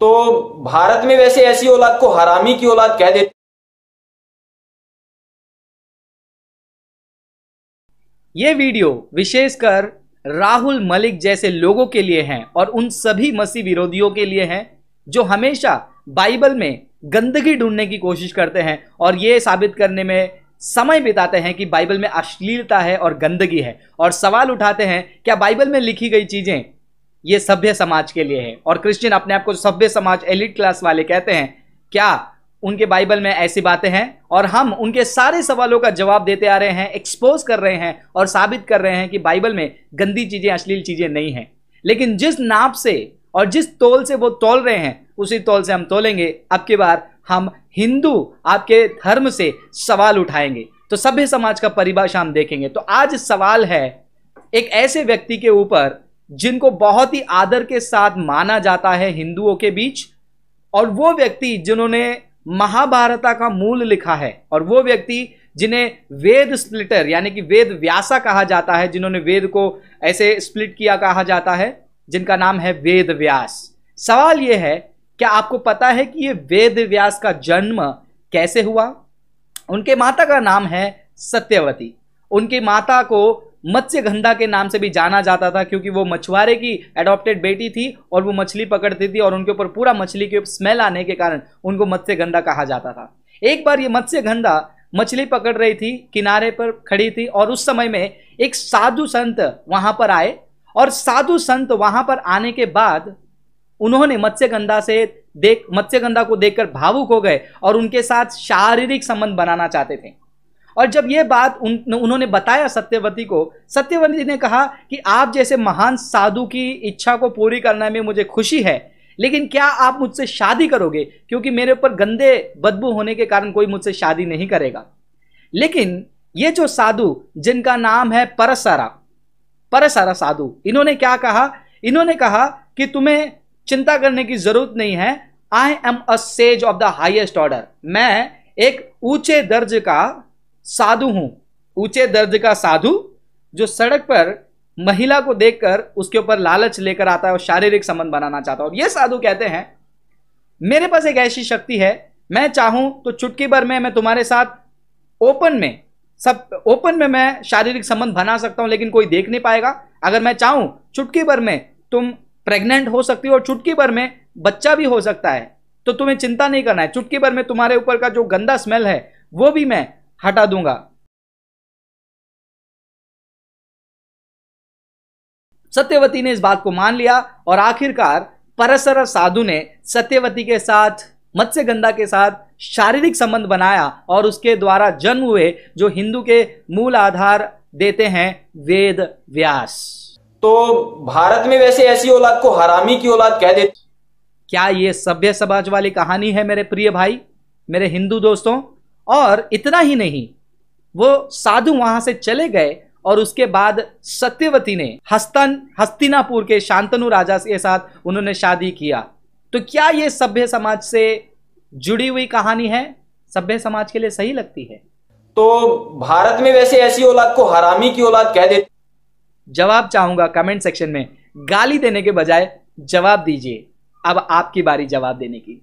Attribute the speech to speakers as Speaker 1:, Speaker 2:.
Speaker 1: तो भारत में वैसे ऐसी औलाद को हरामी की औलाद कह देते।
Speaker 2: ये वीडियो विशेषकर राहुल मलिक जैसे लोगों के लिए हैं और उन सभी मसीह विरोधियों के लिए हैं जो हमेशा बाइबल में गंदगी ढूंढने की कोशिश करते हैं और ये साबित करने में समय बिताते हैं कि बाइबल में अश्लीलता है और गंदगी है, और सवाल उठाते हैं क्या बाइबल में लिखी गई चीजें ये सभ्य समाज के लिए है। और क्रिश्चियन अपने आप को सभ्य समाज, एलिट क्लास वाले कहते हैं, क्या उनके बाइबल में ऐसी बातें हैं? और हम उनके सारे सवालों का जवाब देते आ रहे हैं, एक्सपोज कर रहे हैं और साबित कर रहे हैं कि बाइबल में गंदी चीजें, अश्लील चीजें नहीं हैं। लेकिन जिस नाप से और जिस तौल से वो तौल रहे हैं उसी तौल से हम तोलेंगे। अब की बार हम हिंदू आपके धर्म से सवाल उठाएंगे, तो सभ्य समाज का परिभाषा हम देखेंगे। तो आज सवाल है एक ऐसे व्यक्ति के ऊपर जिनको बहुत ही आदर के साथ माना जाता है हिंदुओं के बीच, और वो व्यक्ति जिन्होंने महाभारत का मूल लिखा है, और वो व्यक्ति जिन्हें वेद स्प्लिटर यानी कि वेद व्यासा कहा जाता है, जिन्होंने वेद को ऐसे स्प्लिट किया कहा जाता है, जिनका नाम है वेद व्यास। सवाल यह है, क्या आपको पता है कि ये वेद व्यास का जन्म कैसे हुआ? उनके माता का नाम है सत्यवती। उनकी माता को मत्स्यगंधा के नाम से भी जाना जाता था, क्योंकि वो मछुआरे की एडॉप्टेड बेटी थी और वो मछली पकड़ती थी, और उनके ऊपर पूरा मछली के स्मेल आने के कारण उनको मत्स्यगंधा कहा जाता था। एक बार ये मत्स्यगंधा मछली पकड़ रही थी, किनारे पर खड़ी थी, और उस समय में एक साधु संत वहां पर आए, और साधु संत वहां पर आने के बाद उन्होंने मत्स्यगंधा को देखकर भावुक हो गए और उनके साथ शारीरिक संबंध बनाना चाहते थे। और जब यह बात उन्होंने बताया सत्यवती को, सत्यवती ने कहा कि आप जैसे महान साधु की इच्छा को पूरी करने में मुझे खुशी है, लेकिन क्या आप मुझसे शादी करोगे? क्योंकि मेरे ऊपर गंदे बदबू होने के कारण कोई मुझसे शादी नहीं करेगा। लेकिन ये जो साधु जिनका नाम है परसरा साधु, इन्होंने क्या कहा? इन्होंने कहा कि तुम्हें चिंता करने की जरूरत नहीं है। I am a sage of the highest order. मैं एक ऊंचे दर्ज का साधु हूं। ऊंचे दर्ज का साधु जो सड़क पर महिला को देखकर उसके ऊपर लालच लेकर आता है और शारीरिक संबंध बनाना चाहता है। और यह साधु कहते हैं, मेरे पास एक ऐसी शक्ति है, मैं चाहूं तो चुटकी भर में मैं तुम्हारे साथ ओपन में मैं शारीरिक संबंध बना सकता हूं, लेकिन कोई देख नहीं पाएगा। अगर मैं चाहूं चुटकी भर में तुम प्रेग्नेंट हो सकती हो और चुटकी भर में बच्चा भी हो सकता है, तो तुम्हें चिंता नहीं करना है। चुटकी भर में तुम्हारे ऊपर का जो गंदा स्मेल है वो भी मैं हटा दूंगा। सत्यवती ने इस बात को मान लिया और आखिरकार परसर साधु ने सत्यवती के साथ, मत्स्यगंधा के साथ शारीरिक संबंध बनाया और उसके द्वारा जन्म हुए जो हिंदू के मूल आधार देते हैं वेद व्यास।
Speaker 1: तो भारत में वैसे ऐसी औलाद को हरामी की औलाद कह देते।
Speaker 2: क्या ये सभ्य समाज वाली कहानी है मेरे प्रिय भाई, मेरे हिंदू दोस्तों? और इतना ही नहीं, वो साधु वहां से चले गए और उसके बाद सत्यवती ने हस्तिनापुर के शांतनु राजा के साथ उन्होंने शादी किया। तो क्या ये सभ्य समाज से जुड़ी हुई कहानी है? सभ्य समाज के लिए सही लगती है?
Speaker 1: तो भारत में वैसे ऐसी औलाद को हरामी की औलाद कह देते।
Speaker 2: जवाब चाहूंगा कमेंट सेक्शन में। गाली देने के बजाय जवाब दीजिए। अब आपकी बारी जवाब देने की।